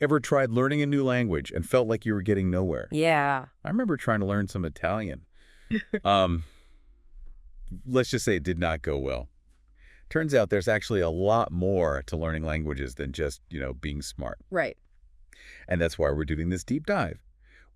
Ever tried learning a new language and felt like you were getting nowhere? Yeah. I remember trying to learn some Italian. Um, let's just say it did not go well. Turns out there's actually a lot more to learning languages than just, being smart. Right. And that's why we're doing this deep dive.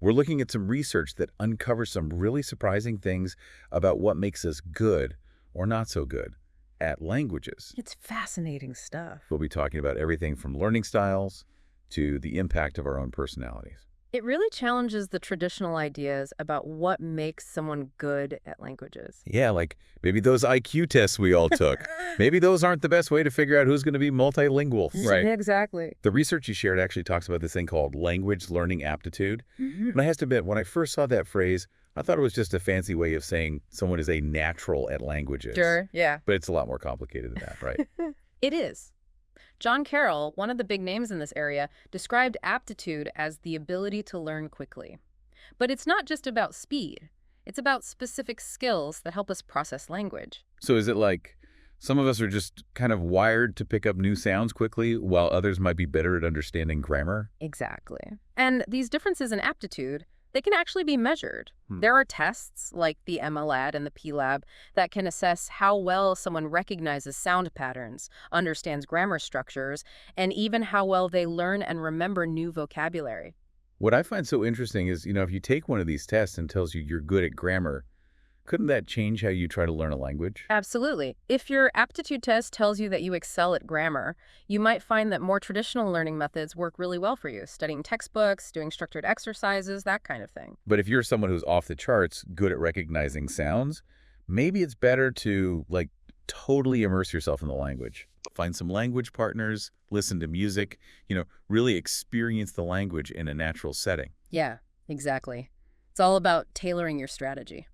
We're looking at some research that uncovers some really surprising things about what makes us good or not so good at languages. It's fascinating stuff. We'll be talking about everything from learning styles to the impact of our own personalities. It really challenges the traditional ideas about what makes someone good at languages. Yeah, like maybe those IQ tests we all took. Maybe those aren't the best way to figure out who's going to be multilingual. Right. Exactly. The research you shared actually talks about this thing called language learning aptitude. Mm-hmm. And I have to admit, when I first saw that phrase, I thought it was just a fancy way of saying someone is a natural at languages. Sure, yeah. But it's a lot more complicated than that, right? It is. John Carroll, one of the big names in this area, described aptitude as the ability to learn quickly. But it's not just about speed. It's about specific skills that help us process language. So is it like some of us are just kind of wired to pick up new sounds quickly, while others might be better at understanding grammar? Exactly. And these differences in aptitude, they can actually be measured. There are tests, like the MLAT and the PLAB, that can assess how well someone recognizes sound patterns, understands grammar structures, and even how well they learn and remember new vocabulary. What I find so interesting is, if you take one of these tests and tells you you're good at grammar, couldn't that change how you try to learn a language? Absolutely. If your aptitude test tells you that you excel at grammar, you might find that more traditional learning methods work really well for you, studying textbooks, doing structured exercises, that kind of thing. But if you're someone who's off the charts, good at recognizing sounds, maybe it's better to, totally immerse yourself in the language. Find some language partners, listen to music, really experience the language in a natural setting. Yeah, exactly. It's all about tailoring your strategy.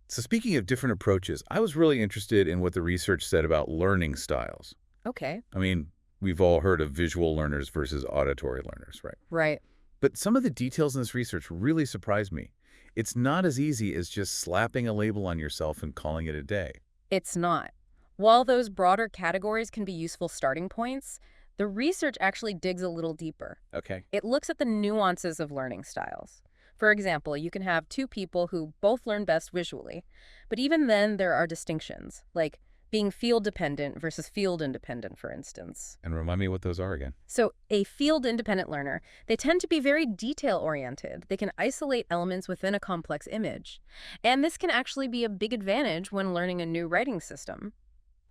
So speaking of different approaches, I was really interested in what the research said about learning styles. Okay. I mean, we've all heard of visual learners versus auditory learners, right? Right. But some of the details in this research really surprised me. It's not as easy as just slapping a label on yourself and calling it a day. It's not. While those broader categories can be useful starting points, the research actually digs a little deeper. Okay. It looks at the nuances of learning styles. For example, you can have two people who both learn best visually, but even then there are distinctions, like being field-dependent versus field-independent, for instance. And remind me what those are again. So a field-independent learner, they tend to be very detail-oriented. They can isolate elements within a complex image. And this can actually be a big advantage when learning a new writing system.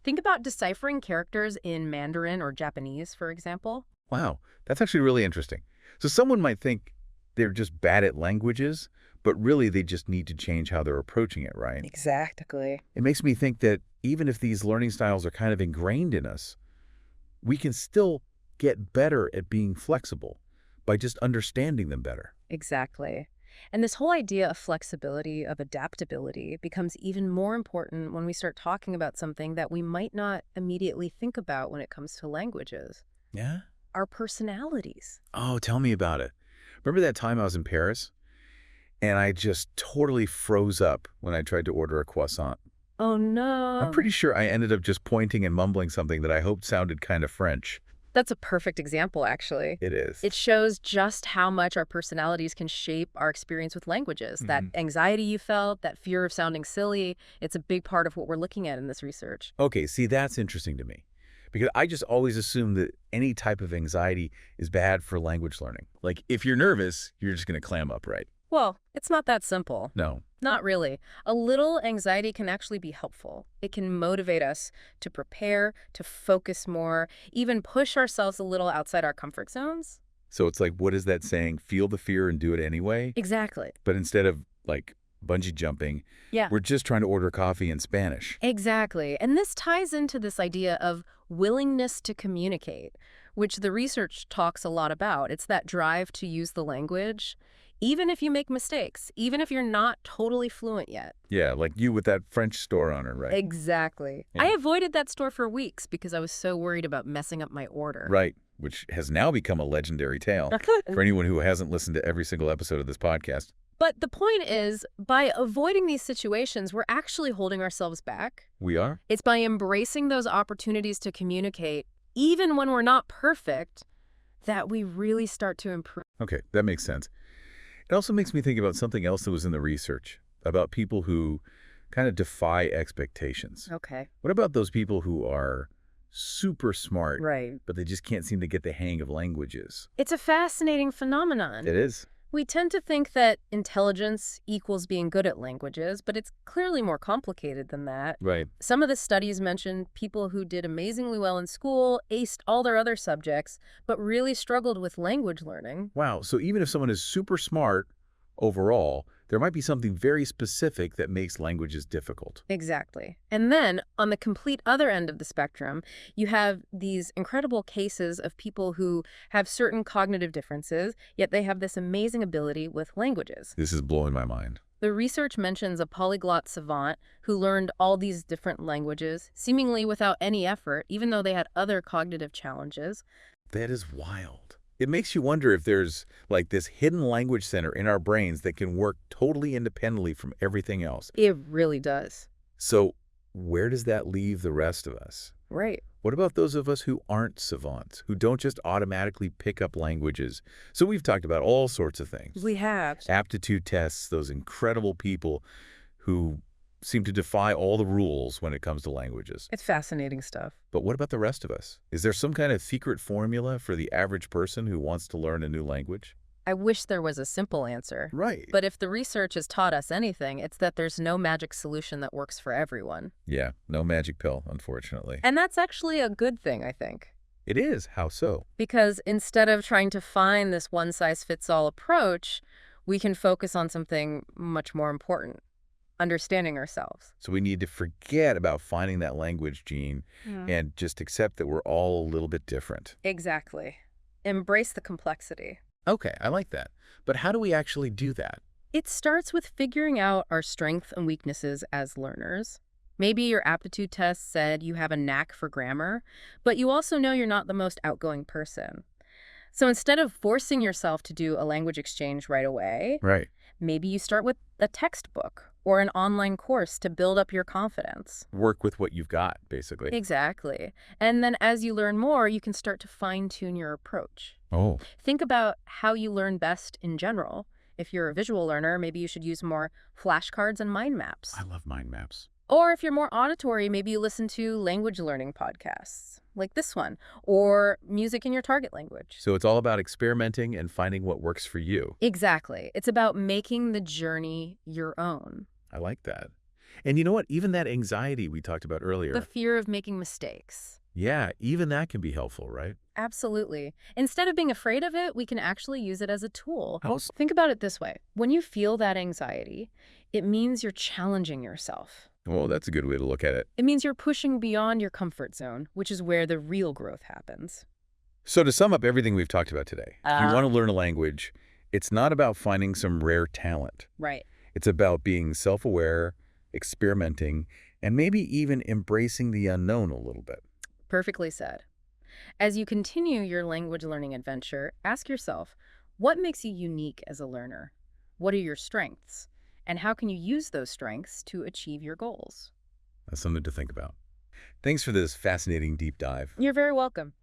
Think about deciphering characters in Mandarin or Japanese, for example. Wow, that's actually really interesting. So someone might think they're just bad at languages, but really they just need to change how they're approaching it, right? Exactly. It makes me think that even if these learning styles are kind of ingrained in us, we can still get better at being flexible by just understanding them better. Exactly. And this whole idea of flexibility, of adaptability, becomes even more important when we start talking about something that we might not immediately think about when it comes to languages. Yeah? Our personalities. Oh, tell me about it. Remember that time I was in Paris? And I just totally froze up when I tried to order a croissant. Oh, no. I'm pretty sure I ended up just pointing and mumbling something that I hoped sounded kind of French. That's a perfect example, actually. It is. It shows just how much our personalities can shape our experience with languages. That anxiety you felt, that fear of sounding silly, it's a big part of what we're looking at in this research. Okay, see, that's interesting to me. Because I just always assume that any type of anxiety is bad for language learning. Like, if you're nervous, you're just going to clam up, right? Well, it's not that simple. No. Not really. A little anxiety can actually be helpful. It can motivate us to prepare, to focus more, even push ourselves a little outside our comfort zones. So it's like, what is that saying? Feel the fear and do it anyway? Exactly. But instead of, bungee jumping, we're just trying to order coffee in Spanish. Exactly. And this ties into this idea of willingness to communicate, which the research talks a lot about. It's that drive to use the language, even if you make mistakes, even if you're not totally fluent yet. Yeah, like you with that French store owner, right? Exactly. Yeah. I avoided that store for weeks because I was so worried about messing up my order. Right, which has now become a legendary tale for anyone who hasn't listened to every single episode of this podcast. But the point is, by avoiding these situations, we're actually holding ourselves back. We are? It's by embracing those opportunities to communicate, even when we're not perfect, that we really start to improve. Okay, that makes sense. It also makes me think about something else that was in the research, about people who kind of defy expectations. Okay. What about those people who are super smart, Right. but they just can't seem to get the hang of languages? It's a fascinating phenomenon. It is. We tend to think that intelligence equals being good at languages, but it's clearly more complicated than that. Right. Some of the studies mentioned people who did amazingly well in school, aced all their other subjects, but really struggled with language learning. Wow, so even if someone is super smart overall, there might be something very specific that makes languages difficult. Exactly. And then, on the complete other end of the spectrum, you have these incredible cases of people who have certain cognitive differences, yet they have this amazing ability with languages. This is blowing my mind. The research mentions a polyglot savant who learned all these different languages, seemingly without any effort, even though they had other cognitive challenges. That is wild. It makes you wonder if there's like this hidden language center in our brains that can work totally independently from everything else. It really does. So where does that leave the rest of us? Right. What about those of us who aren't savants, who don't just automatically pick up languages? So we've talked about all sorts of things. We have. Aptitude tests, those incredible people who seem to defy all the rules when it comes to languages. It's fascinating stuff. But what about the rest of us? Is there some kind of secret formula for the average person who wants to learn a new language? I wish there was a simple answer. Right. But if the research has taught us anything, it's that there's no magic solution that works for everyone. Yeah, no magic pill, unfortunately. And that's actually a good thing, I think. It is. How so? Because instead of trying to find this one-size-fits-all approach, we can focus on something much more important: understanding ourselves. So we need to forget about finding that language gene and just accept that we're all a little bit different. Exactly. Embrace the complexity. Okay, I like that. But how do we actually do that? It starts with figuring out our strengths and weaknesses as learners. Maybe your aptitude test said you have a knack for grammar, but you also know you're not the most outgoing person. So instead of forcing yourself to do a language exchange right away, Right. maybe you start with a textbook or an online course to build up your confidence. Work with what you've got, basically. Exactly. And then as you learn more, you can start to fine-tune your approach. Oh, Think about how you learn best in general. If you're a visual learner, maybe you should use more flashcards and mind maps. I love mind maps. Or if you're more auditory, maybe you listen to language learning podcasts like this one, or music in your target language. So it's all about experimenting and finding what works for you. Exactly. It's about making the journey your own. I like that. And you know what? Even that anxiety we talked about earlier. The fear of making mistakes. Yeah, even that can be helpful, right? Absolutely. Instead of being afraid of it, we can actually use it as a tool. How so? Think about it this way. When you feel that anxiety, it means you're challenging yourself. Well, that's a good way to look at it. It means you're pushing beyond your comfort zone, which is where the real growth happens. So to sum up everything we've talked about today, if you want to learn a language, it's not about finding some rare talent. Right. It's about being self-aware, experimenting, and maybe even embracing the unknown a little bit. Perfectly said. As you continue your language learning adventure, ask yourself, what makes you unique as a learner? What are your strengths? And how can you use those strengths to achieve your goals? That's something to think about. Thanks for this fascinating deep dive. You're very welcome.